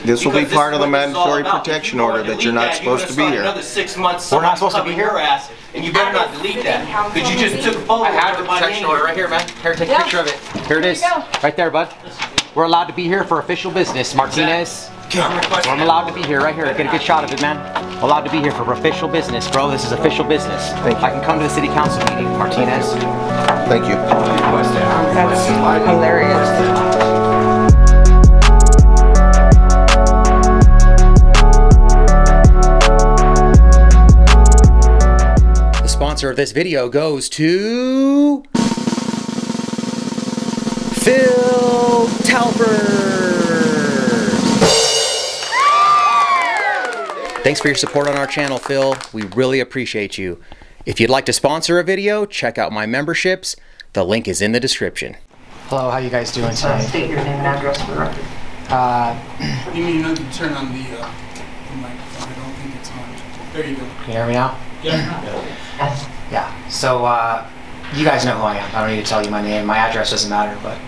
This will be part of the mandatory protection order that you're not supposed to be here. Another 6 months. We're not supposed to be here. And you better not delete that, because you just took a photo. I have the protection order right here, man. Here, take a picture of it. Here it is, right there, bud. We're allowed to be here for official business, Martinez. I'm allowed to be here, right here. Get a good shot of it, man. Allowed to be here for official business, bro. This is official business. Thank you. I can come to the city council meeting, Martinez. Thank you. That's hilarious. The sponsor of this video goes to Phil Talpers. Thanks for your support on our channel, Phil. We really appreciate you. If you'd like to sponsor a video, check out my memberships. The link is in the description. Hello, how you guys doing tonight? State your name and address for the record. You mean you can turn on the microphone? I don't think it's on. There you go. Can you hear me now? Yeah. Yeah. So you guys know who I am. I don't need to tell you my name. My address doesn't matter. But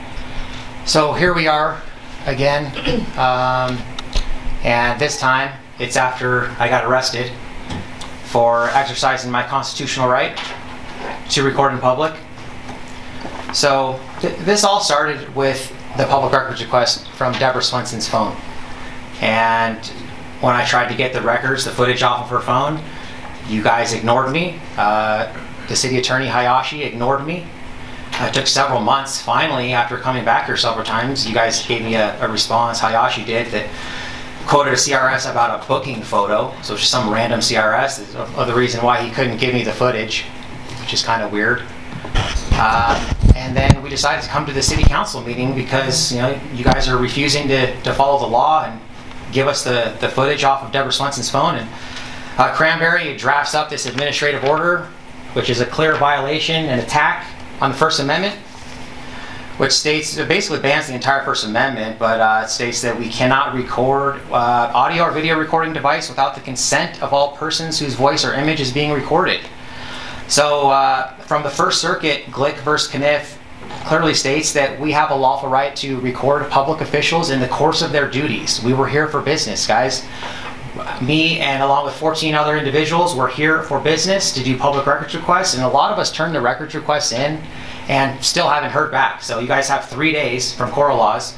so here we are again, and this time it's after I got arrested for exercising my constitutional right to record in public. So this all started with the public records request from Deborah Swenson's phone. And when I tried to get the records, the footage off of her phone, you guys ignored me. The city attorney, Hayashi, ignored me. It took several months. Finally, after coming back here several times, you guys gave me a response, Hayashi did, that quoted a CRS about a booking photo. So it's just some random CRS of the reason why he couldn't give me the footage, which is kind of weird. And then we decided to come to the city council meeting because you guys are refusing to follow the law and give us the footage off of Deborah Swenson's phone. And Cranberry drafts up this administrative order, which is a clear violation and attack on the First Amendment, which states, it basically bans the entire First Amendment, but it states that we cannot record audio or video recording device without the consent of all persons whose voice or image is being recorded. So from the First Circuit, Glick versus Kniff clearly states that we have a lawful right to record public officials in the course of their duties. We were here for business, guys. Me and along with 14 other individuals were here for business to do public records requests, and a lot of us turned the records requests in and still haven't heard back. So you guys have 3 days from Coral Laws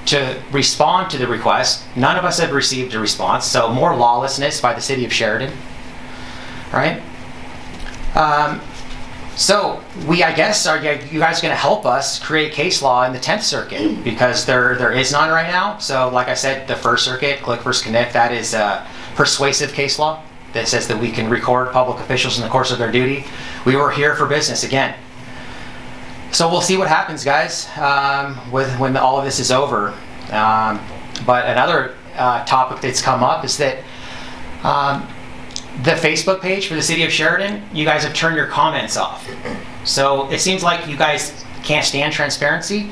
to respond to the request. None of us have received a response, so more lawlessness by the city of Sheridan, right? So I guess, are you guys going to help us create case law in the 10th Circuit? Because there is none right now. So like I said, the First Circuit, Glick versus Kniff, that is persuasive case law that says that we can record public officials in the course of their duty. We were here for business again. So we'll see what happens, guys, when all of this is over. But another topic that's come up is that the Facebook page for the city of Sheridan, you guys have turned your comments off. So it seems like you guys can't stand transparency.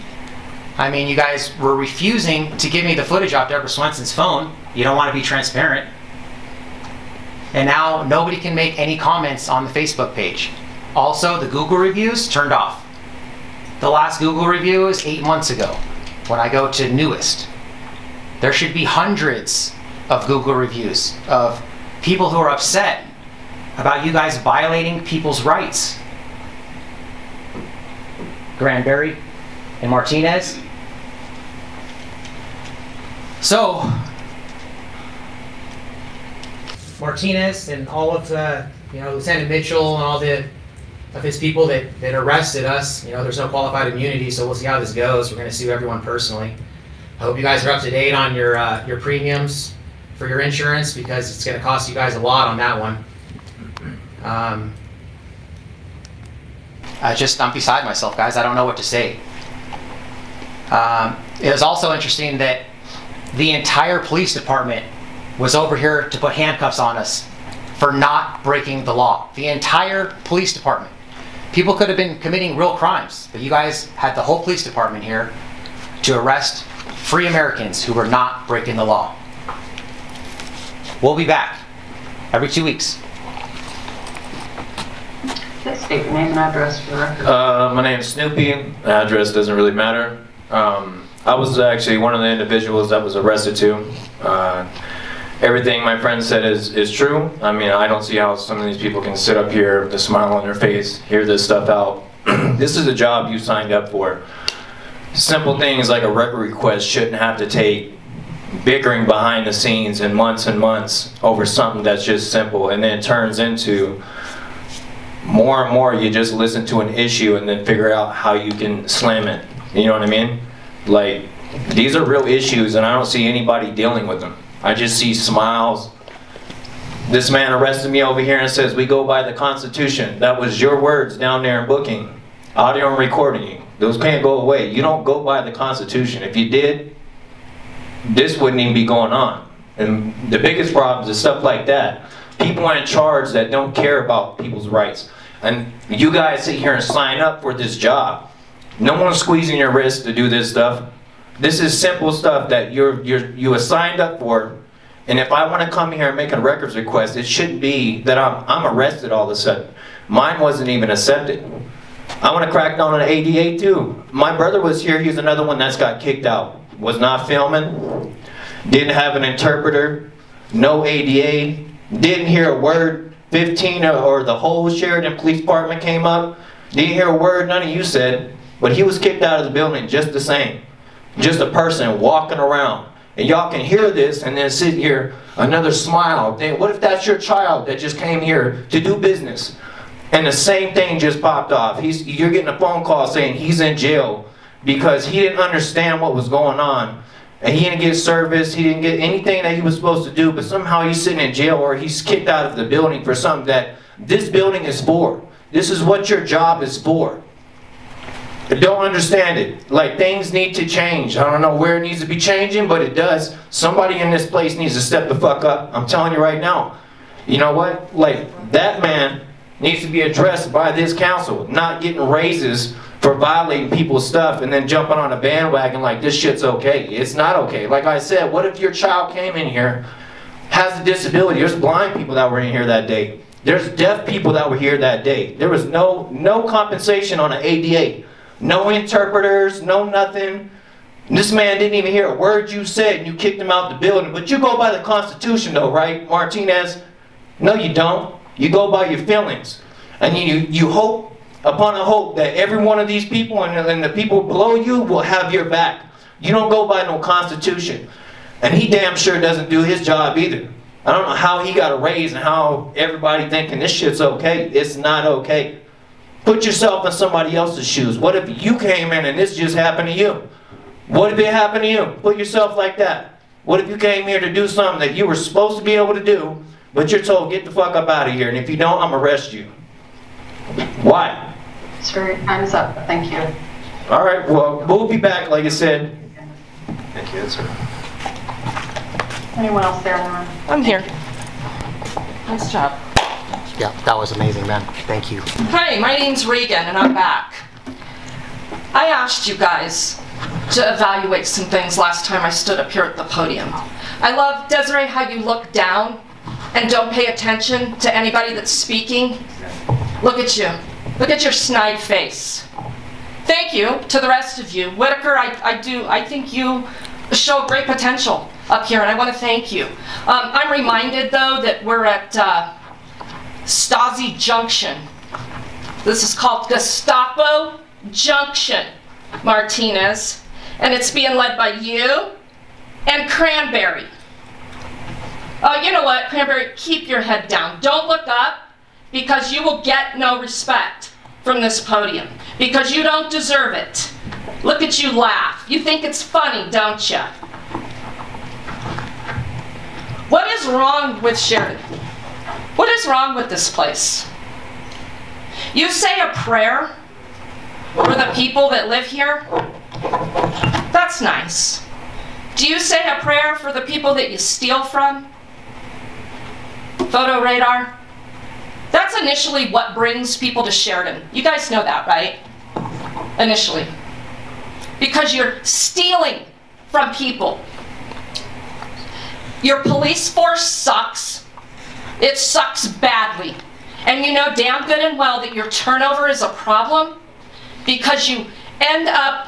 I mean, you guys were refusing to give me the footage off Deborah Swenson's phone. You don't want to be transparent. And now nobody can make any comments on the Facebook page. Also, the Google reviews turned off. The last Google review is 8 months ago. When I go to newest, there should be hundreds of Google reviews of people who are upset about you guys violating people's rights. Granberry and Martinez. So Martinez and all of the, Lieutenant Mitchell and all of his people that arrested us, there's no qualified immunity, so we'll see how this goes. We're going to sue everyone personally. I hope you guys are up to date on your premiums for your insurance, because it's going to cost you guys a lot on that one. I'm beside myself, guys. I don't know what to say. It was also interesting that the entire police department was over here to put handcuffs on us for not breaking the law. The entire police department. People could have been committing real crimes, but you guys had the whole police department here to arrest free Americans who were not breaking the law. We'll be back every 2 weeks. Please state your name and address for the record. My name is Snoopy. Address doesn't really matter. I I was actually one of the individuals that was arrested too. Everything my friend said is true. I mean, I don't see how some of these people can sit up here with a smile on their face, hear this stuff out. This is a job you signed up for. Simple things like a record request shouldn't have to take bickering behind the scenes and months over something that's just simple, and then it turns into more and more you just listen to an issue and then figure out how you can slam it. You know what I mean? Like, these are real issues and I don't see anybody dealing with them. I just see smiles. This man arrested me over here and says, we go by the Constitution. That was your words down there in booking. Audio and recording. Those can't go away. You don't go by the Constitution. If you did, this wouldn't even be going on. And the biggest problems is stuff like that. People in charge that don't care about people's rights. And you guys sit here and sign up for this job. No one's squeezing your wrist to do this stuff. This is simple stuff that you were signed up for. And if I want to come here and make a records request, it shouldn't be that I'm arrested all of a sudden. Mine wasn't even accepted. I want to crack down on ADA too. My brother was here, he's another one that's got kicked out. Was not filming, didn't have an interpreter, no ADA, didn't hear a word. 15 or the whole Sheridan Police Department came up, didn't hear a word none of you said, but he was kicked out of the building just the same. Just a person walking around. And y'all can hear this and then sit here, another smile. Think, what if that's your child that just came here to do business? And the same thing just popped off. You're getting a phone call saying he's in jail because he didn't understand what was going on. And he didn't get service, he didn't get anything that he was supposed to do, but somehow he's sitting in jail or he's kicked out of the building for something that this building is for. This is what your job is for. I don't understand it. Like, things need to change. I don't know where it needs to be changing, but it does. Somebody in this place needs to step the fuck up. I'm telling you right now. You know what? Like, that man needs to be addressed by this council, not getting raises for violating people's stuff and then jumping on a bandwagon like this shit's okay. It's not okay. Like I said, what if your child came in here, has a disability? There's blind people that were in here that day. There's deaf people that were here that day. There was no compensation on an ADA. No interpreters, no nothing. This man didn't even hear a word you said and you kicked him out the building. But you go by the Constitution though, right, Martinez? No, you don't. You go by your feelings. And you hope upon a hope that every one of these people and the people below you will have your back. You don't go by no Constitution. And he damn sure doesn't do his job either. I don't know how he got a raise and how everybody thinking this shit's okay. It's not okay. Put yourself in somebody else's shoes. What if you came in and this just happened to you? What if it happened to you? Put yourself like that. What if you came here to do something that you were supposed to be able to do, but you're told, get the fuck up out of here, and if you don't, I'm gonna arrest you. Why? Sir, time's up. Thank you. All right, well, we'll be back, like I said. Thank you, sir. Anyone else there, Lauren? I'm here. Nice job. Yeah, that was amazing, man. Thank you. Hi, my name's Regan, and I'm back. I asked you guys to evaluate some things last time I stood up here at the podium. I love, Desiree, how you look down and don't pay attention to anybody that's speaking. Look at you. Look at your snide face. Thank you to the rest of you. Whitaker, I think you show great potential up here, and I want to thank you. I'm reminded, though, that we're at Stasi Junction. This is called Gestapo Junction, Martinez, and it's being led by you and Cranberry. Oh, you know what, Cranberry, keep your head down. Don't look up, because you will get no respect from this podium, because you don't deserve it. Look at you laugh. You think it's funny, don't you? What is wrong with Sheridan? What is wrong with this place? You say a prayer for the people that live here? That's nice. Do you say a prayer for the people that you steal from? Photo radar? That's initially what brings people to Sheridan. You guys know that, right? Initially. Because you're stealing from people. Your police force sucks. It sucks badly. And you know damn good and well that your turnover is a problem because you end up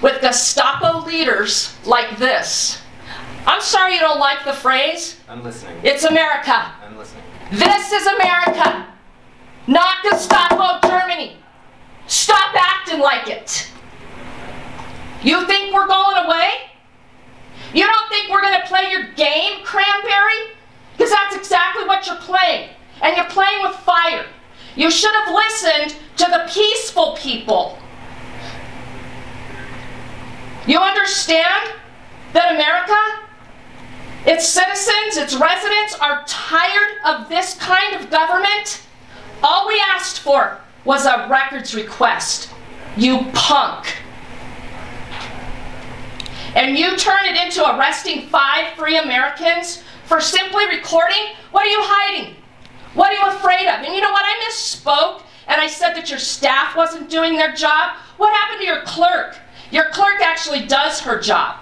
with Gestapo leaders like this. I'm sorry you don't like the phrase. I'm listening. It's America. I'm listening. This is America, not Gestapo Germany. Stop acting like it. You think we're going away? You don't think we're going to play your game, Cranberry? Because that's exactly what you're playing. And you're playing with fire. You should have listened to the peaceful people. You understand that America, its citizens, its residents are tired of this kind of government? All we asked for was a records request. You punk. And you turn it into arresting 5 free Americans for simply recording? What are you hiding? What are you afraid of? And you know what? I misspoke and I said that your staff wasn't doing their job. What happened to your clerk? Your clerk actually does her job.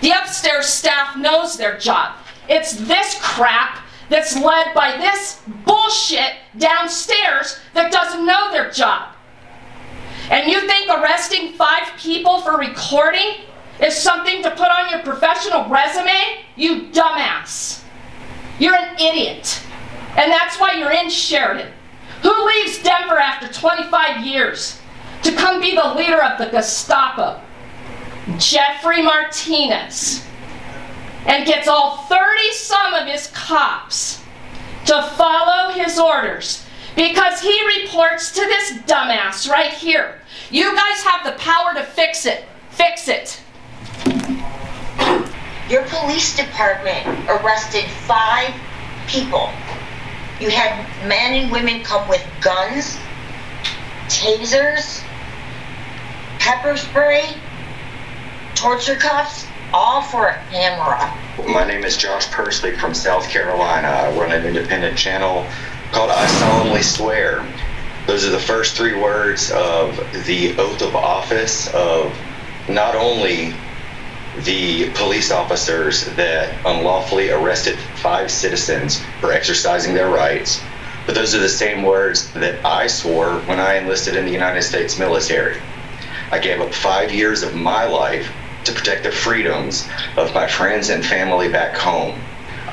The upstairs staff knows their job. It's this crap that's led by this bullshit downstairs that doesn't know their job. And you think arresting 5 people for recording is something to put on your professional resume? You dumbass. You're an idiot. And that's why you're in Sheridan. Who leaves Denver after 25 years to come be the leader of the Gestapo? Jeffrey Martinez. And gets all 30-some of his cops to follow his orders because he reports to this dumbass right here. You guys have the power to fix it. Fix it. Your police department arrested 5 people. You had men and women come with guns, tasers, pepper spray, torture cuffs, all for a camera. My name is Josh Persley from South Carolina. I run an independent channel called I Solemnly Swear. Those are the first 3 words of the oath of office of not only the police officers that unlawfully arrested 5 citizens for exercising their rights, but those are the same words that I swore when I enlisted in the United States military. I gave up 5 years of my life to protect the freedoms of my friends and family back home.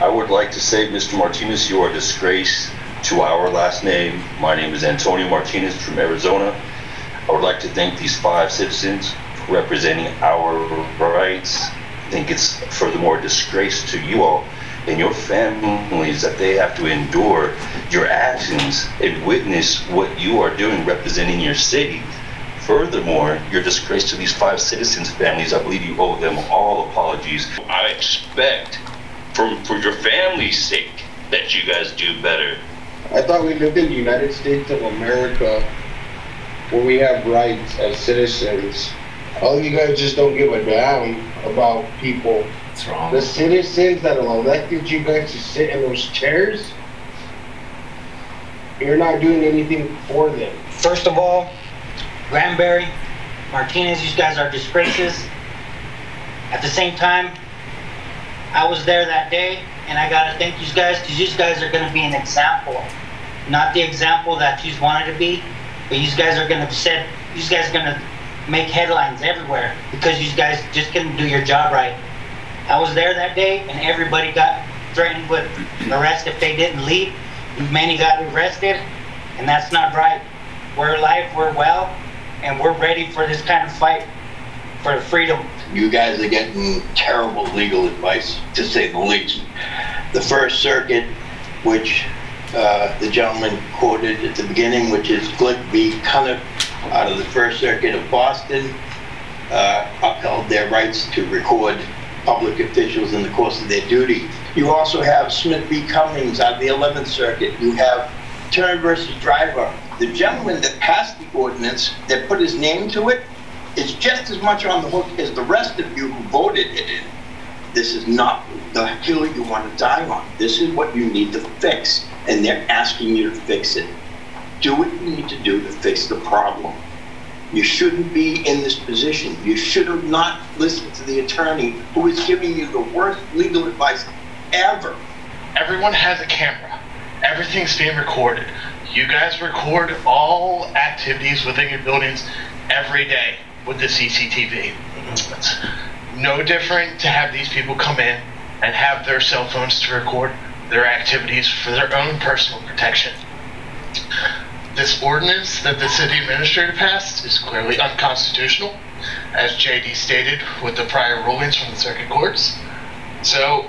I would like to say, Mr. Martinez, you are a disgrace to our last name. My name is Antonio Martinez from Arizona. I would like to thank these 5 citizens for representing our rights. I think it's furthermore a disgrace to you all and your families that they have to endure your actions and witness what you are doing representing your city. Furthermore, you're a disgrace to these 5 citizens' families. I believe you owe them all apologies. I expect, for your family's sake, that you guys do better. I thought we lived in the United States of America where we have rights as citizens. All you guys just don't give a damn about people. What's wrong? The citizens that elected you guys to sit in those chairs, you're not doing anything for them. First of all, Granberry, Martinez, you guys are disgraces. At the same time, I was there that day, and I gotta thank you guys, because you guys are gonna be an example. Not the example that you wanted to be, but you guys are gonna set, you guys are gonna make headlines everywhere, because you guys just couldn't do your job right. I was there that day, and everybody got threatened with arrest if they didn't leave. Many got arrested, and that's not right. We're alive, we're well, and we're ready for this kind of fight for freedom. You guys are getting terrible legal advice, to say the least. The First Circuit, which the gentleman quoted at the beginning, which is Glick v. Cunniff out of the First Circuit of Boston, upheld their rights to record public officials in the course of their duty. You also have Smith v. Cummings out of the 11th Circuit. You have Turner versus Driver. The gentleman that passed the ordinance, that put his name to it, is just as much on the hook as the rest of you who voted it in. This is not the hill you want to die on. This is what you need to fix, and they're asking you to fix it. Do what you need to do to fix the problem. You shouldn't be in this position. You should have not listened to the attorney who is giving you the worst legal advice ever. Everyone has a camera. Everything's being recorded. You guys record all activities within your buildings every day. with the CCTV. It's no different to have these people come in and have their cell phones to record their activities for their own personal protection. This ordinance that the city administrator passed is clearly unconstitutional, as JD stated with the prior rulings from the circuit courts. So,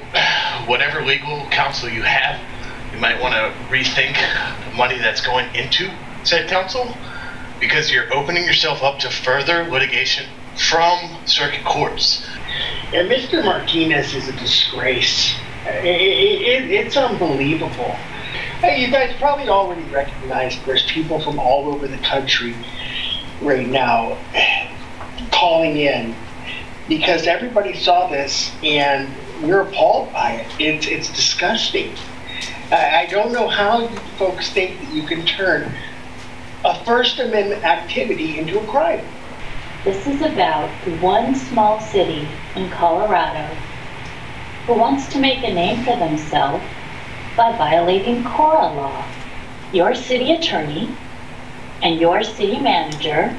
whatever legal counsel you have, you might want to rethink the money that's going into said counsel, because you're opening yourself up to further litigation from circuit courts. And Mr. Martinez is a disgrace. It's unbelievable. Hey, you guys probably already recognize there's people from all over the country right now calling in because everybody saw this and we're appalled by it. It's disgusting. I don't know how you folks think that you can turn a First Amendment activity into a crime. This is about one small city in Colorado who wants to make a name for themselves by violating Cora law. Your city attorney and your city manager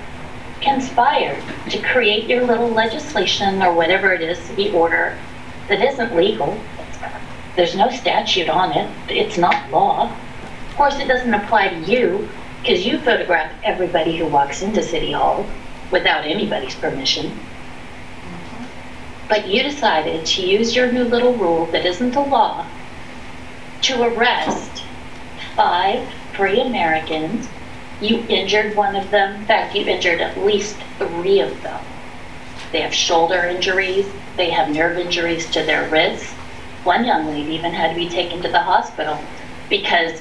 conspired to create your little legislation or whatever it is, city order, that isn't legal. There's no statute on it. It's not law. Of course, it doesn't apply to you because you photograph everybody who walks into City Hall without anybody's permission. But you decided to use your new little rule that isn't a law to arrest 5 free Americans. You injured one of them. In fact, you injured at least 3 of them. They have shoulder injuries. They have nerve injuries to their wrists. One young lady even had to be taken to the hospital because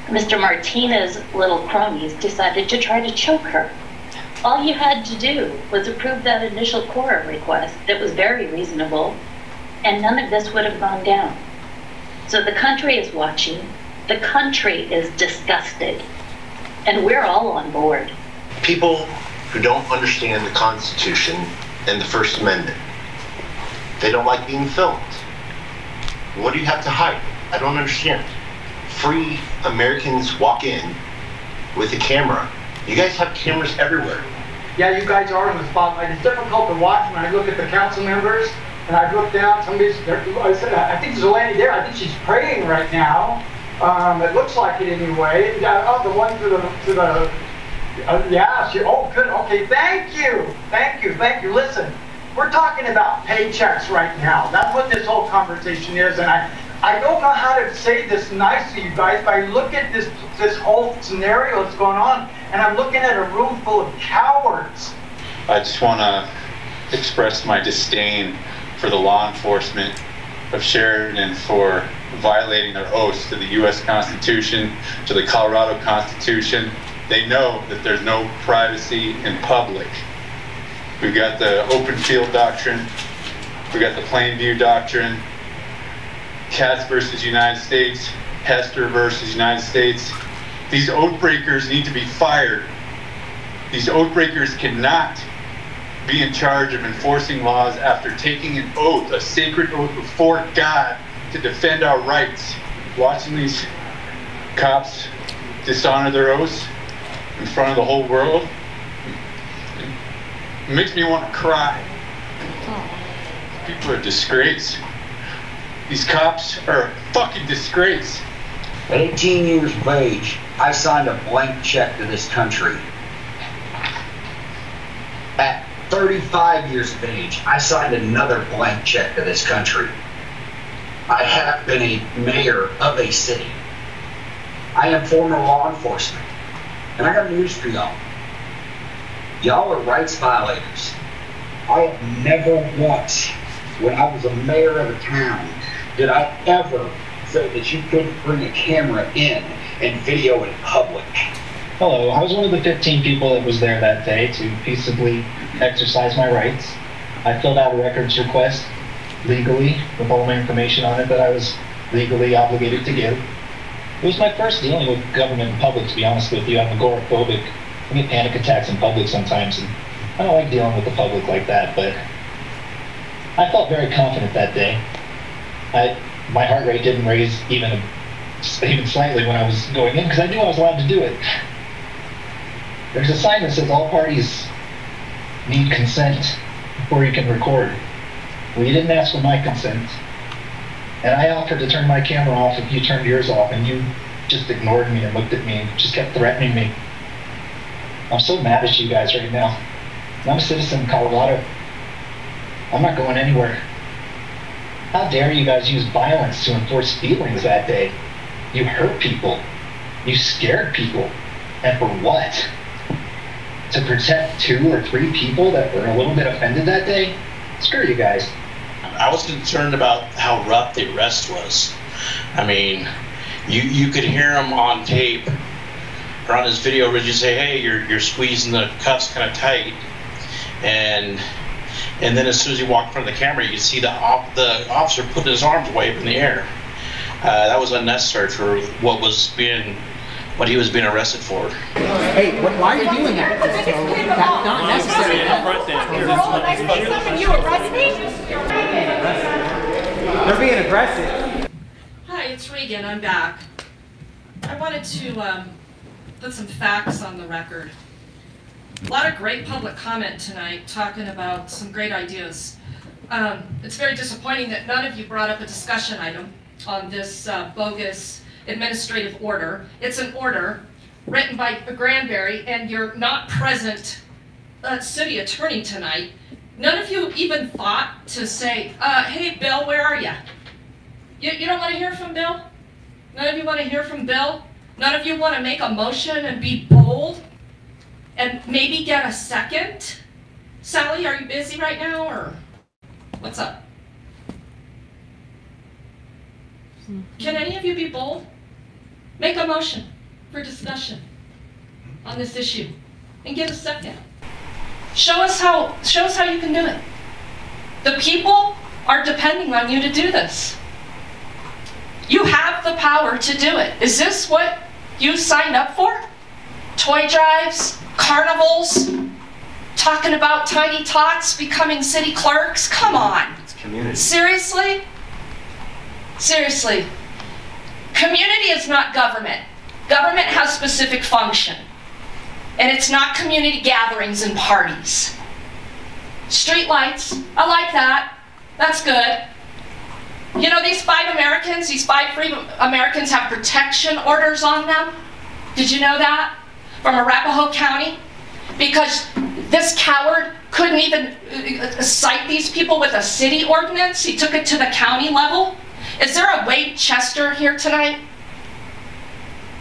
Mr. Martinez's little cronies decided to try to choke her. All you had to do was approve that initial Cora request that was very reasonable, and none of this would have gone down. So the country is watching, the country is disgusted, and we're all on board. People who don't understand the Constitution and the First Amendment, they don't like being filmed. What do you have to hide? I don't understand. Free Americans walk in with a camera. You guys have cameras everywhere. Yeah, you guys are in the spotlight. It's difficult to watch when I look at the council members and I look down. Somebody's, I said, I think there's a lady there. I think she's praying right now. It looks like it anyway. Oh, the one to the yeah, oh, good. Okay, thank you. Listen, we're talking about paychecks right now. That's what this whole conversation is, and I don't know how to say this nicely, you guys, but I look at this whole scenario that's going on, and I'm looking at a room full of cowards. I just want to express my disdain for the law enforcement of Sheridan for violating their oaths to the U.S. Constitution, to the Colorado Constitution. They know that there's no privacy in public. We've got the open field doctrine, we've got the plain view doctrine, Katz versus United States, Hester versus United States. These oath breakers need to be fired. These oath breakers cannot be in charge of enforcing laws after taking an oath, a sacred oath before God, to defend our rights. Watching these cops dishonor their oaths in front of the whole world, it makes me want to cry. People are a disgrace. These cops are a fucking disgrace. At 18 years of age, I signed a blank check to this country. At 35 years of age, I signed another blank check to this country. I have been a mayor of a city. I am former law enforcement. And I got news for y'all. Y'all are rights violators. I have never once, when I was a mayor of a town, did I ever say that you couldn't bring a camera in and video in public. Hello, I was one of the 15 people that was there that day to peaceably exercise my rights. I filled out a records request legally with all my information on it that I was legally obligated to give. It was my first dealing with government in public, to be honest with you. I'm agoraphobic. I get panic attacks in public sometimes, and I don't like dealing with the public like that, but I felt very confident that day. My heart rate didn't raise even slightly when I was going in, because I knew I was allowed to do it. There's a sign that says all parties need consent before you can record. Well, you didn't ask for my consent. And I offered to turn my camera off if you turned yours off, and you just ignored me and looked at me and just kept threatening me. I'm so mad at you guys right now. And I'm a citizen of Colorado. I'm not going anywhere. How dare you guys use violence to enforce feelings that day? You hurt people. You scared people. And for what? To protect 2 or 3 people that were a little bit offended that day? Screw you guys. I was concerned about how rough the arrest was. I mean, you could hear him on tape or on his video where you say, hey, you're squeezing the cuffs kind of tight. And then as soon as he walked in front of the camera, you could see the officer putting his arms way up in the air. That was unnecessary for what he was being arrested for. Hey, why are you doing that? That's not necessary. You arrest me? They're being aggressive. Hi, it's Regan. I'm back. I wanted to put some facts on the record. A lot of great public comment tonight talking about some great ideas. It's very disappointing that none of you brought up a discussion item on this bogus administrative order. It's an order written by Granberry, and you're not present city attorney tonight. None of you even thought to say, hey, Bill, where are you? You don't want to hear from Bill? None of you want to hear from Bill? None of you want to make a motion and be bold and maybe get a second? Sally, are you busy right now, or what's up? Can any of you be bold? Make a motion for discussion on this issue and get a second. Show us how you can do it. The people are depending on you to do this. You have the power to do it. Is this what you signed up for? Toy drives, carnivals, talking about tiny tots becoming city clerks? Come on. It's community. Seriously? Seriously. Community is not government. Government has specific function. And it's not community gatherings and parties. Street lights, I like that. That's good. You know, these 5 Americans, these 5 free Americans have protection orders on them. Did you know that? From Arapahoe County? Because this coward couldn't even cite these people with a city ordinance. He took it to the county level. Is there a Wade Chester here tonight?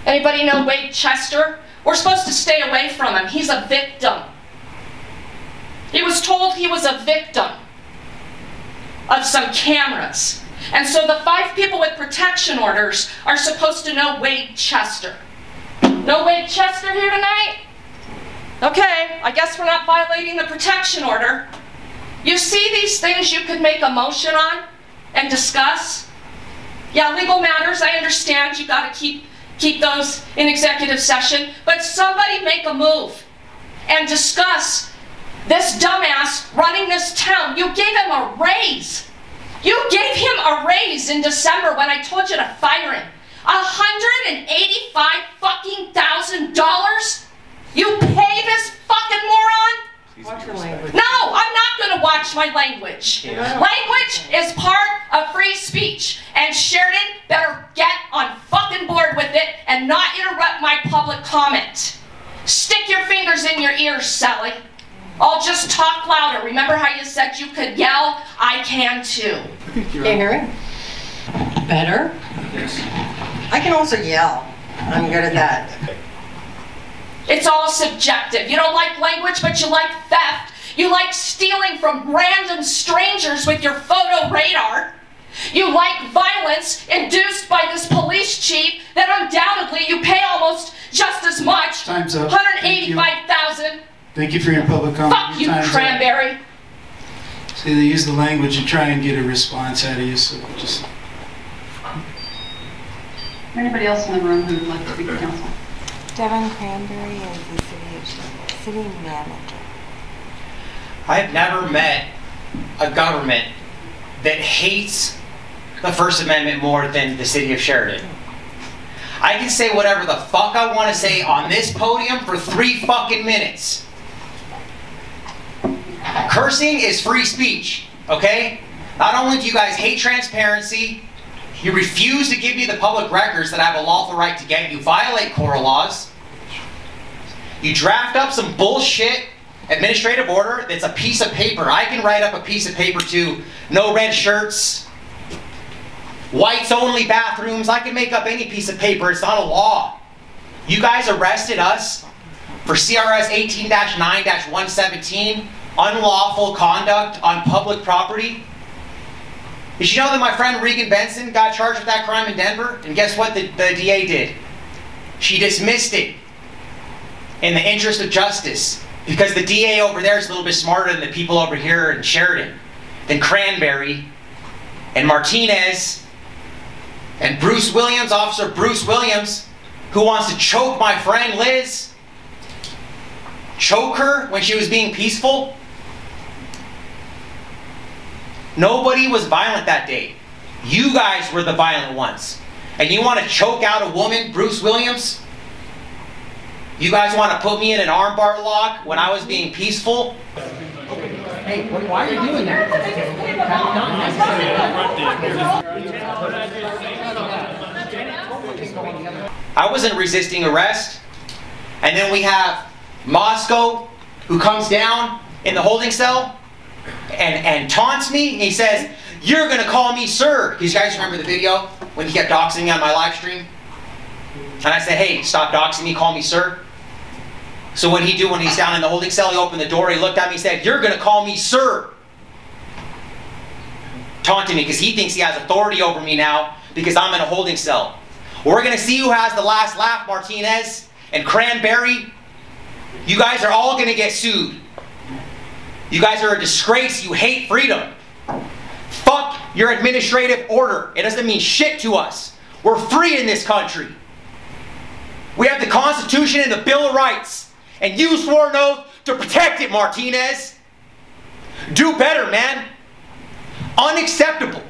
Anybody know Wade Chester? We're supposed to stay away from him. He's a victim. He was told he was a victim of some cameras. And so the 5 people with protection orders are supposed to know Wade Chester. No Wade Chester here tonight? Okay, I guess we're not violating the protection order. You see these things you could make a motion on and discuss? Yeah, legal matters, I understand. You gotta keep those in executive session, but somebody make a move and discuss this dumbass running this town. You gave him a raise. You gave him a raise in December when I told you to fire him. $185,000? You pay this fucking moron? Watch your language. No, I'm not going to watch my language. Language is part of free speech, and Sheridan better get on fucking board with it and not interrupt my public comment. Stick your fingers in your ears, Sally. I'll just talk louder. Remember how you said you could yell? I can too. Can you hear me? Better? Yes. I can also yell. I'm good at that. It's all subjective. You don't like language, but you like theft. You like stealing from random strangers with your photo radar. You like violence induced by this police chief that undoubtedly you pay almost just as much. Time's up. $185,000. Thank you for your public comment. Fuck you, Cranberry. See, they use the language to try and get a response out of you, so just... Anybody else in the room who would like to speak to council? Devin Cranberry is the city manager. I've never met a government that hates the First Amendment more than the city of Sheridan. I can say whatever the fuck I want to say on this podium for 3 fucking minutes. Cursing is free speech, okay? Not only do you guys hate transparency, you refuse to give me the public records that I have a lawful right to get. You violate Cora laws. You draft up some bullshit administrative order that's a piece of paper. I can write up a piece of paper to no red shirts, whites only bathrooms. I can make up any piece of paper. It's not a law. You guys arrested us for CRS 18-9-117, unlawful conduct on public property. Did you know that my friend Regan Benson got charged with that crime in Denver? And guess what the DA did? She dismissed it in the interest of justice. Because the DA over there is a little bit smarter than the people over here in Sheridan, than Cranberry, and Martinez, and Bruce Williams, Officer Bruce Williams, who wants to choke my friend Liz. Choke her when she was being peaceful. Nobody was violent that day. You guys were the violent ones. And you want to choke out a woman, Bruce Williams? You guys want to put me in an armbar lock when I was being peaceful? Hey, why are you doing that? I wasn't resisting arrest. And then we have Moscow, who comes down in the holding cell and taunts me. He says, "You're going to call me sir." You guys remember the video when he kept doxing me on my live stream? And I said, "Hey, stop doxing me, call me sir." So what did he do when he's down in the holding cell? He opened the door, he looked at me, he said, "You're going to call me sir." Taunting me because he thinks he has authority over me now because I'm in a holding cell. We're going to see who has the last laugh, Martinez and Cranberry. You guys are all going to get sued. You guys are a disgrace. You hate freedom. Fuck your administrative order. It doesn't mean shit to us. We're free in this country. We have the Constitution and the Bill of Rights. And you swore an oath to protect it, Martinez. Do better, man. Unacceptable.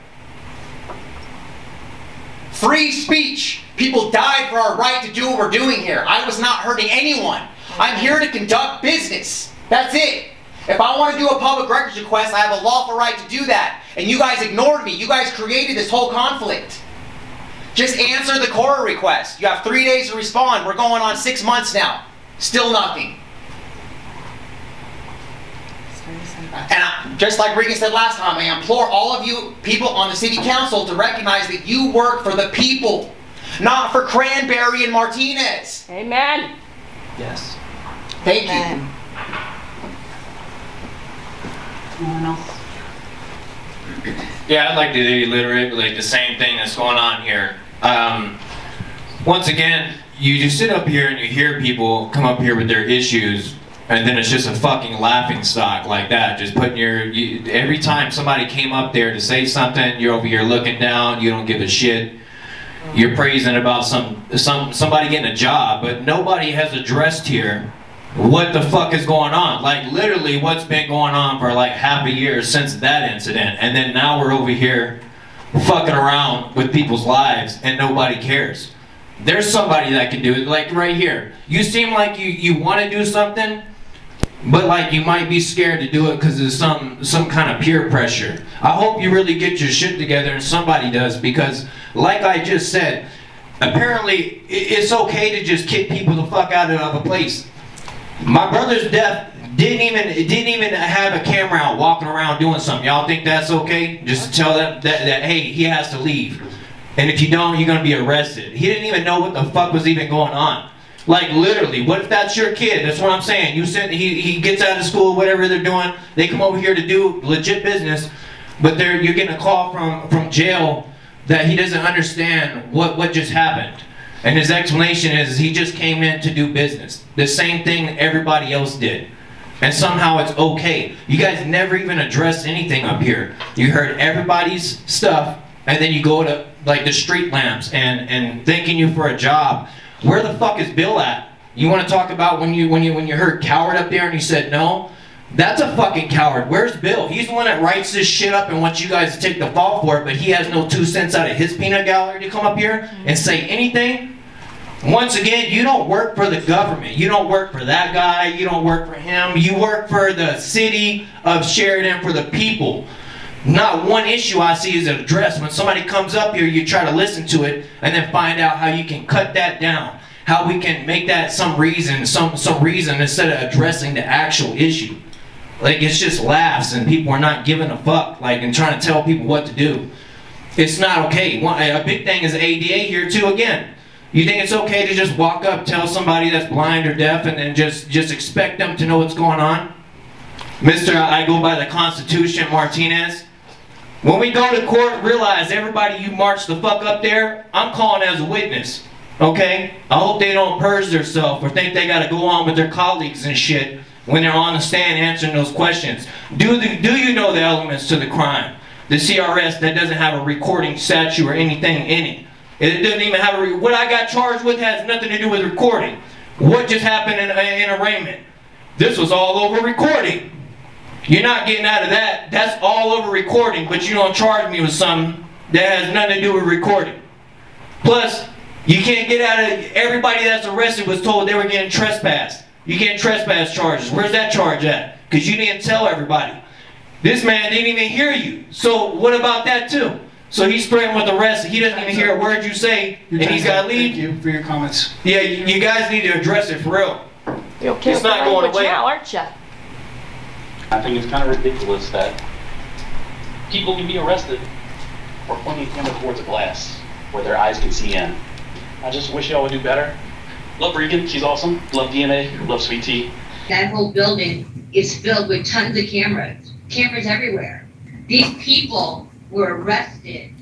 Free speech. People died for our right to do what we're doing here. I was not hurting anyone. I'm here to conduct business. That's it. If I want to do a public records request, I have a lawful right to do that. And you guys ignored me. You guys created this whole conflict. Just answer the Cora request. You have 3 days to respond. We're going on 6 months now. Still nothing. And just like Regan said last time, I implore all of you people on the city council to recognize that you work for the people, not for Cranberry and Martinez. Amen. Yes. Thank you. Anyone else? Yeah, I'd like to reiterate like the same thing that's going on here. Once again, you just sit up here and you hear people come up here with their issues, and then it's just a fucking laughing stock like that. Just putting every time somebody came up there to say something, you're over here looking down. You don't give a shit. You're praising about somebody getting a job, but nobody has addressed here what the fuck is going on. Like literally what's been going on for like half a year since that incident, and then now we're over here fucking around with people's lives and nobody cares. There's somebody that can do it, like right here. You seem like you want to do something, but like you might be scared to do it because of some kind of peer pressure. I hope you really get your shit together, and somebody does, because like I just said, apparently it's okay to just kick people the fuck out of a place. My brother's death didn't even have a camera out walking around doing something. Y'all think that's okay? Just to tell them that hey, he has to leave. And if you don't, you're gonna be arrested. He didn't even know what the fuck was even going on. Like literally, what if that's your kid? That's what I'm saying. You said he gets out of school, whatever they're doing, they come over here to do legit business, but you're getting a call from jail that he doesn't understand what just happened. And his explanation is he just came in to do business. The same thing everybody else did. And somehow it's okay. You guys never even addressed anything up here. You heard everybody's stuff, and then you go to like the street lamps and thanking you for a job. Where the fuck is Bill at? You want to talk about when you heard coward up there and you said no? That's a fucking coward. Where's Bill? He's the one that writes this shit up and wants you guys to take the fall for it, but he has no 2 cents out of his peanut gallery to come up here and say anything. Once again, you don't work for the government. You don't work for that guy. You don't work for him. You work for the city of Sheridan, for the people. Not one issue I see is addressed. When somebody comes up here, you try to listen to it and then find out how you can cut that down. How we can make that some reason instead of addressing the actual issue. Like, it's just laughs and people are not giving a fuck, like, and trying to tell people what to do. It's not okay. A big thing is ADA here too again. You think it's okay to just walk up, tell somebody that's blind or deaf, and then just expect them to know what's going on? Mr. I go by the Constitution, Martinez. When we go to court, realize everybody you march the fuck up there, I'm calling as a witness. Okay? I hope they don't purge themselves or think they gotta go on with their colleagues and shit when they're on the stand answering those questions. Do you know the elements to the crime? The CRS that doesn't have a recording statute or anything in it. It doesn't even have what I got charged with has nothing to do with recording. What just happened in arraignment? This was all over recording. You're not getting out of that. That's all over recording, but you don't charge me with something that has nothing to do with recording. Plus, you can't get out of everybody that's arrested was told they were getting trespassed. You get trespass charges. Where's that charge at? Because you didn't tell everybody. This man didn't even hear you. So what about that too? So he's spreading with the rest. He doesn't even hear a word you say, and he's got to leave. Thank you for your comments. Yeah, you guys need to address it for real. It's not going away. Now, aren't you? I think it's kind of ridiculous that people can be arrested for pointing a camera towards a glass where their eyes can see in. I just wish y'all would do better. Love Regan, she's awesome. Love DMA, love Sweet Tea. That whole building is filled with tons of cameras. Cameras everywhere. These people were arrested.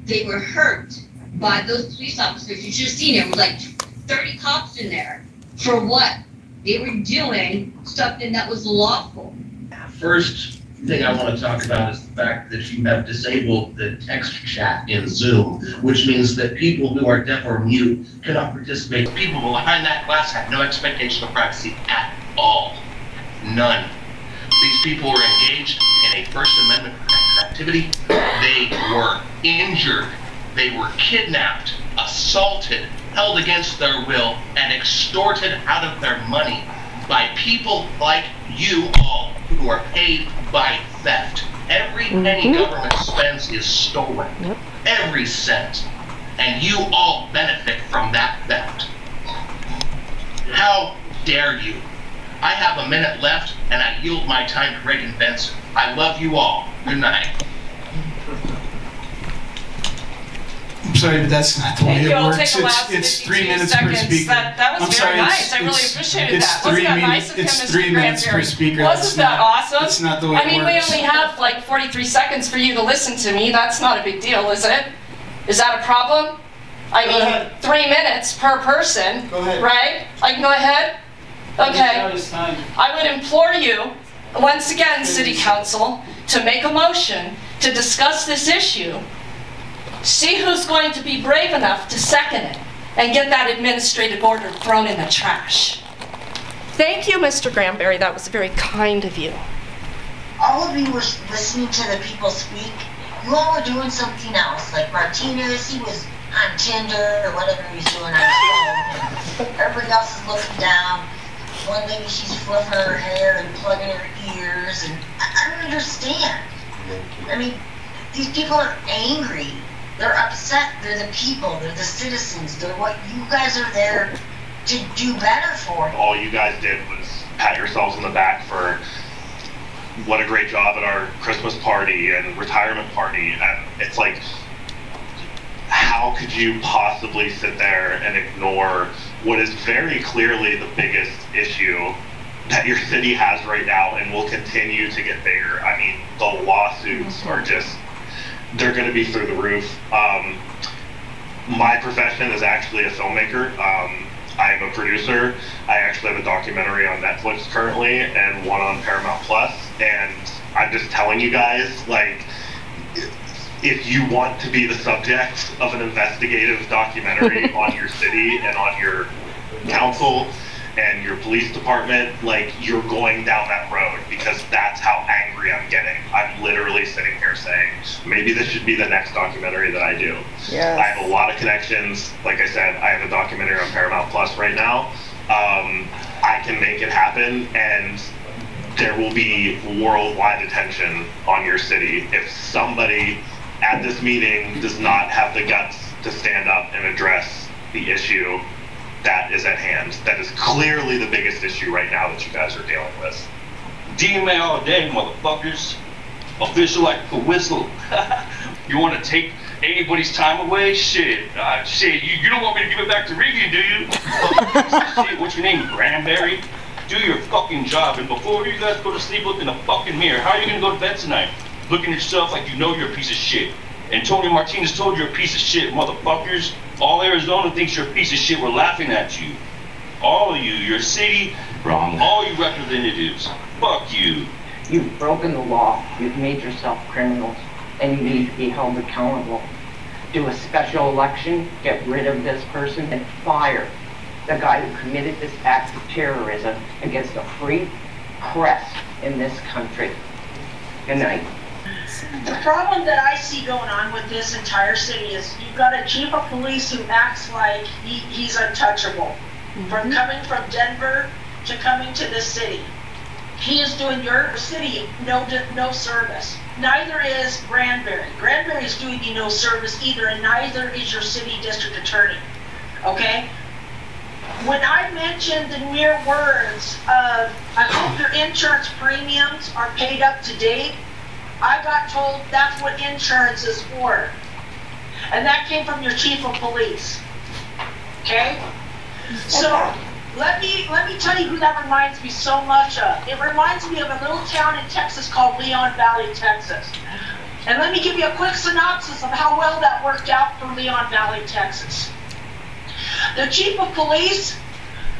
They were hurt by those police officers. You should have seen it. It was like 30 cops in there. For what? They were doing something that was lawful. First thing I want to talk about is the fact that you have disabled the text chat in Zoom, which means that people who are deaf or mute cannot participate. People behind that glass have no expectation of privacy at all. None. These people were engaged in a First Amendment protected activity. They were injured. They were kidnapped, assaulted, held against their will, and extorted out of their money by people like you all who are paid by theft. Every penny government spends is stolen. Every cent. And you all benefit from that theft. How dare you? I have a minute left, and I yield my time to Regan Benson. I love you all. Good night. I'm sorry, but that's not the way it works. It's 3 minutes per speaker. That was very nice. I really appreciated that. Wasn't that nice of him, It's Mr. 3 minutes per speaker. Wasn't that awesome? That's not the way it works. I mean, we only have like 43 seconds for you to listen to me. That's not a big deal, is it? Is that a problem? I mean, 3 minutes per person, right? I can go ahead? Okay. I would implore you, once again, City Council, to make a motion to discuss this issue. See who's going to be brave enough to second it and get that administrative order thrown in the trash. Thank you, Mr. Granberry. That was very kind of you. All of you were listening to the people speak. You all were doing something else. Like Martinez, he was on Tinder or whatever he was doing on his phone. Everybody else is looking down. One lady, she's fluffing her hair and plugging her ears. And I don't understand. I mean, these people are angry. They're upset. They're the people. They're the citizens. They're what you guys are there to do better for. All you guys did was pat yourselves on the back for what a great job at our Christmas party and retirement party. And it's like, how could you possibly sit there and ignore what is very clearly the biggest issue that your city has right now and will continue to get bigger? I mean, the lawsuits are just, they're going to be through the roof. My profession is actually a filmmaker. I am a producer. I actually have a documentary on Netflix currently and one on Paramount Plus. And I'm just telling you guys, like, if you want to be the subject of an investigative documentary on your city and on your council, and your police department, like, you're going down that road, because that's how angry I'm getting. I'm literally sitting here saying, maybe this should be the next documentary that I do. Yes. I have a lot of connections. Like I said, I have a documentary on Paramount Plus right now. I can make it happen, and there will be worldwide attention on your city if somebody at this meeting does not have the guts to stand up and address the issue that is at hand. That is clearly the biggest issue right now that you guys are dealing with. DMA all day, motherfuckers. Official like a whistle. You want to take anybody's time away? Shit. Shit, you don't want me to give it back to Regan, do you? Shit, what's your name, Granberry? Do your fucking job, and before you guys go to sleep, look in the fucking mirror. How are you gonna go to bed tonight? Looking at yourself like you know you're a piece of shit. Antonio Martinez told you you're a piece of shit, motherfuckers. All Arizona thinks you're a piece of shit. We're laughing at you. All of you, your city, Wrong. all you representatives. Fuck you. You've broken the law. You've made yourself criminals, and you need to be held accountable. Do a special election, get rid of this person, and fire the guy who committed this act of terrorism against the free press in this country. Good night. The problem that I see going on with this entire city is you've got a chief of police who acts like he's untouchable. From coming from Denver to coming to this city. He is doing your city no service. Neither is Granberry. Granberry is doing you no service either, and neither is your city district attorney. Okay? When I mentioned the mere words of, I hope your insurance premiums are paid up to date, I got told that's what insurance is for. And that came from your chief of police. Okay? So, let me tell you who that reminds me so much of. It reminds me of a little town in Texas called Leon Valley, Texas. And let me give you a quick synopsis of how well that worked out for Leon Valley, Texas. The chief of police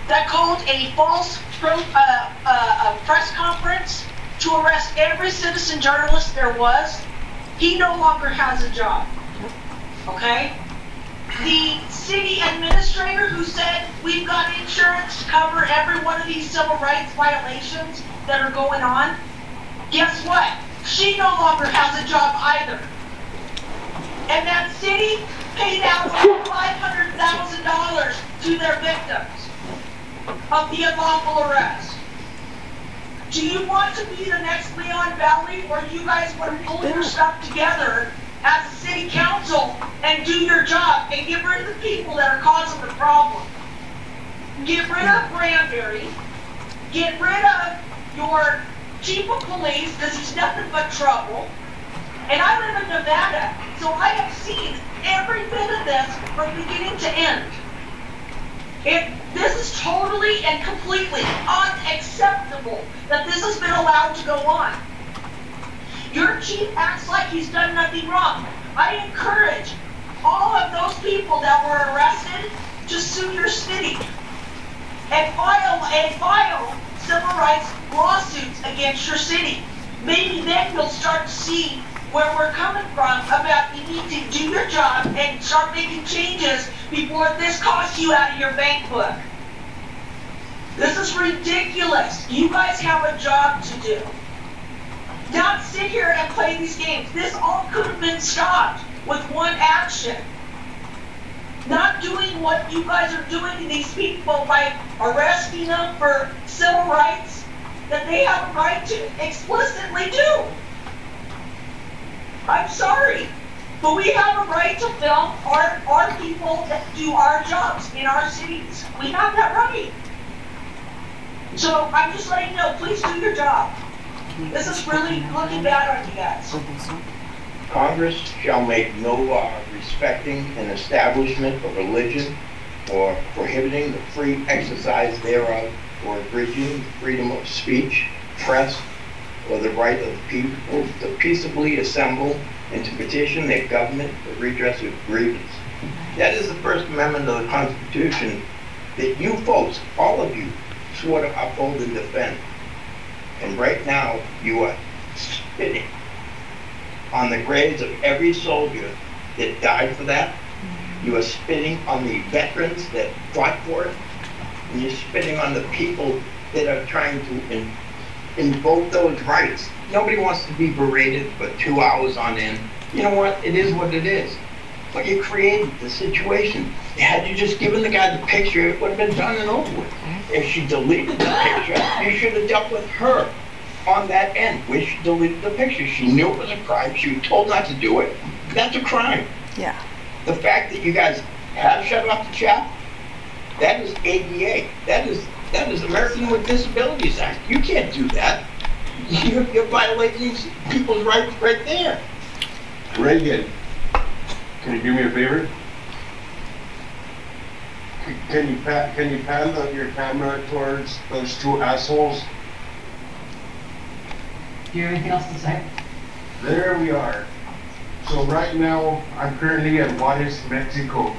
that called a false press conference to arrest every citizen journalist there was, he no longer has a job. Okay? The city administrator who said we've got insurance to cover every one of these civil rights violations that are going on, guess what? She no longer has a job either. And that city paid out over $500,000 to their victims of the unlawful arrest. Do you want to be the next Leon Valley, or you guys want to pull your stuff together as a city council and do your job and get rid of the people that are causing the problem? Get rid of Granberry, get rid of your chief of police, because he's nothing but trouble. And I live in Nevada, so I have seen every bit of this from beginning to end. This is totally and completely unacceptable that this has been allowed to go on. Your chief acts like he's done nothing wrong. I encourage all of those people that were arrested to sue your city and file civil rights lawsuits against your city. Maybe then you'll start to see where we're coming from about you need to do your job and start making changes before this costs you out of your bank book. This is ridiculous. You guys have a job to do. Not sit here and play these games. This all could have been stopped with one action. Not doing what you guys are doing to these people by arresting them for civil rights that they have a right to explicitly do. I'm sorry, but we have a right to film our people that do our jobs in our cities. We have that right. So I'm just letting you know, please do your job. This is really looking bad on you guys. Congress shall make no law respecting an establishment of religion or prohibiting the free exercise thereof or abridging the freedom of speech, press, or the right of the people to peaceably assemble and to petition their government for redress of grievance. That is the First Amendment of the Constitution that you folks, all of you, swore to uphold and defend. And right now, you are spitting on the graves of every soldier that died for that. You are spitting on the veterans that fought for it. and you're spitting on the people that are trying to invoke those rights. Nobody wants to be berated for 2 hours on end. You know what? It is what it is. But you created the situation. Had you just given the guy the picture, it would have been done and over with. If she deleted the picture, you should have dealt with her on that end where she deleted the picture. She knew it was a crime. She was told not to do it. That's a crime. Yeah. The fact that you guys have shut off the chat, that is ADA. That is American with Disabilities Act. You can't do that. You're violating people's rights right there. Regan, can you do me a favor? Can you pan your camera towards those two assholes? Do you have anything else to say? There we are. So right now, I'm currently at Juarez, Mexico.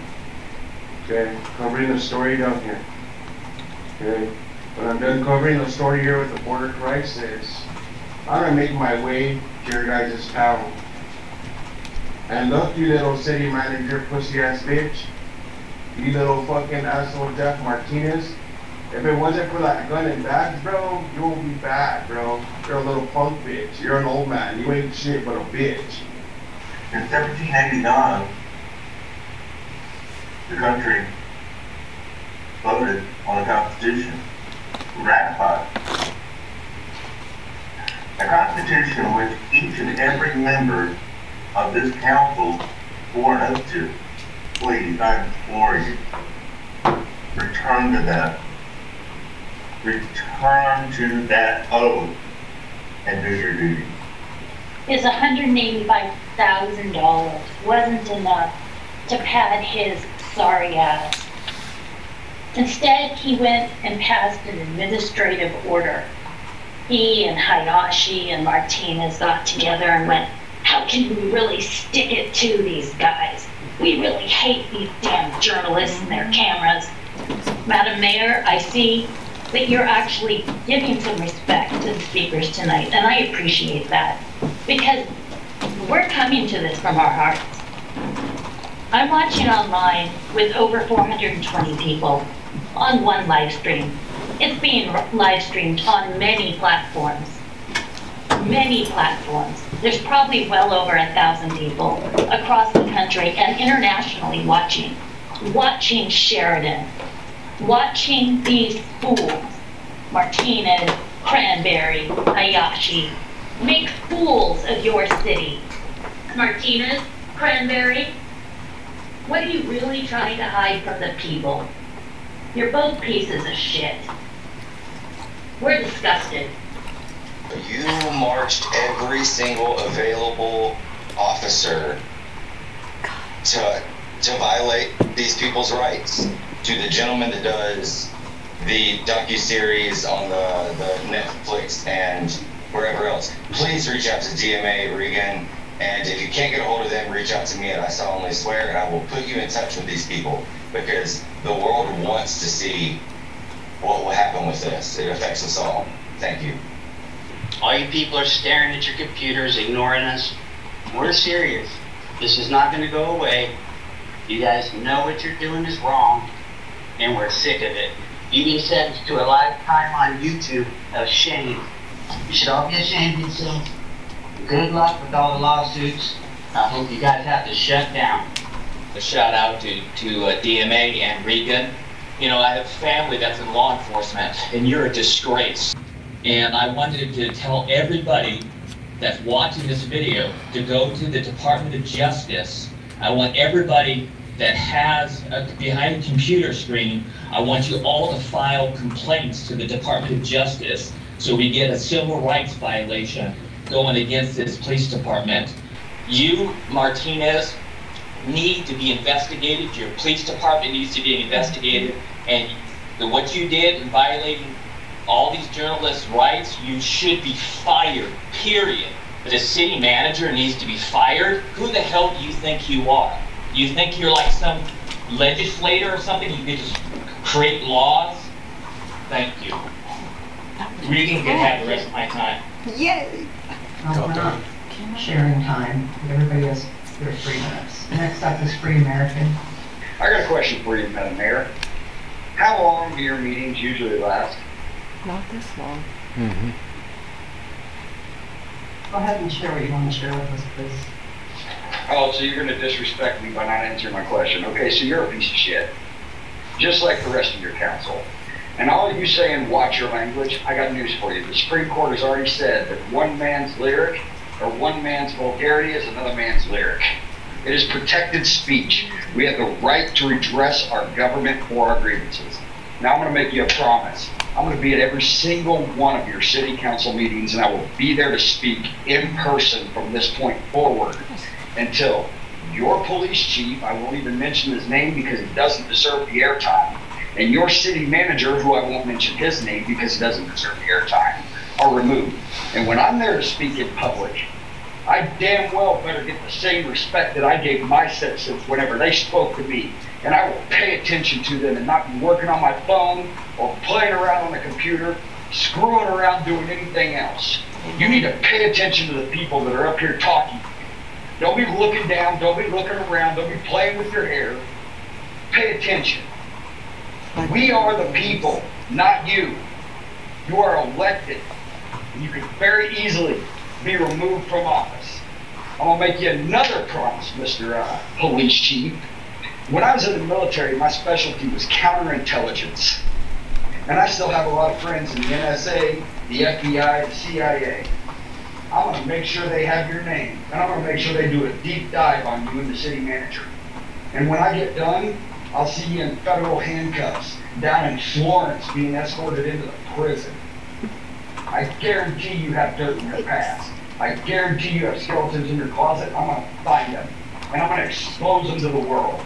Okay, covering the story down here. Okay, when I'm done covering the story here with the border crisis, I'm gonna make my way to your guys' town. And look, you little city manager pussy ass bitch. You little fucking asshole Jeff Martinez. If it wasn't for that gun and bags, bro, you will be bad, bro. You're a little punk bitch. You're an old man. You ain't shit but a bitch. In 1789, the country voted on a constitution, ratified. A constitution which each and every member of this council swore an oath to. Please, I implore you, return to that. Return to that oath and do your duty. His $185,000 wasn't enough to pad his sorry ass. Instead, he went and passed an administrative order. He and Hayashi and Martinez got together and went, how can we really stick it to these guys? We really hate these damn journalists and their cameras. Madam Mayor, I see that you're actually giving some respect to the speakers tonight, and I appreciate that, because we're coming to this from our hearts. I'm watching online with over 420 people on one live stream. It's being live streamed on many platforms. Many platforms. There's probably well over 1,000 people across the country and internationally watching Sheridan, watching these fools, Martinez, Cranberry, Hayashi, make fools of your city. Martinez, Cranberry, what are you really trying to hide from the people? You're both pieces of shit. We're disgusted. You marched every single available officer to violate these people's rights. To the gentleman that does the docu-series on the Netflix and wherever else, please reach out to DMA, Regan, and if you can't get a hold of them, reach out to me at I Solemnly Swear, and I will put you in touch with these people, because the world wants to see what will happen with this. It affects us all. Thank you. All you people are staring at your computers, ignoring us. We're serious. This is not going to go away. You guys know what you're doing is wrong, and we're sick of it. You've been sentenced to a lifetime on YouTube of shame. You should all be ashamed of yourselves. Good luck with all the lawsuits. I hope you guys have to shut down. A shout out to DMA and Regan. You know, I have family that's in law enforcement, and you're a disgrace. And I wanted to tell everybody that's watching this video to go to the Department of Justice. I want everybody that has behind a computer screen, I want you all to file complaints to the Department of Justice so we get a civil rights violation going against this police department. You, Martinez, need to be investigated. Your police department needs to be investigated. And what you did in violating all these journalists' rights, you should be fired, period. But a city manager needs to be fired? Who the hell do you think you are? You think you're like some legislator or something? You could just create laws? Thank you. Regan can have the rest of my time. Yay! Sharing time. Everybody has their 3 minutes. Next up is Free American. I got a question for you, Madam Mayor. How long do your meetings usually last? Not this long. Mm-hmm. Go ahead and share what you want to share with us, please. Oh, so you're going to disrespect me by not answering my question. Okay, so you're a piece of shit. Just like the rest of your council. And all of you saying watch your language, I got news for you. The Supreme Court has already said that one man's lyric or one man's vulgarity is another man's lyric. It is protected speech. We have the right to redress our government for our grievances. Now I'm going to make you a promise. I'm going to be at every single one of your city council meetings, and I will be there to speak in person from this point forward until your police chief, I won't even mention his name because he doesn't deserve the airtime, and your city manager, who I won't mention his name because he doesn't deserve the airtime, are removed. And when I'm there to speak in public, I damn well better get the same respect that I gave my citizens whenever they spoke to me. And I will pay attention to them and not be working on my phone or playing around on the computer, screwing around doing anything else. You need to pay attention to the people that are up here talking. Don't be looking down, don't be looking around, don't be playing with your hair. Pay attention. We are the people, not you. You are elected. And you can very easily be removed from office. I'm gonna make you another promise, Mr. Police Chief. When I was in the military, my specialty was counterintelligence. And I still have a lot of friends in the NSA, the FBI, the CIA. I'm gonna make sure they have your name, and I'm gonna make sure they do a deep dive on you and the city manager. And when I get done, I'll see you in federal handcuffs down in Florence being escorted into the prison. I guarantee you have dirt in your past. I guarantee you have skeletons in your closet. I'm gonna find them, and I'm gonna expose them to the world.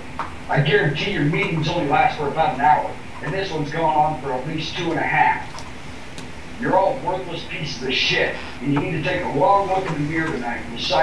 I guarantee your meetings only last for about an hour, and this one's going on for at least 2.5. You're all worthless pieces of shit, and you need to take a long look in the mirror tonight and decide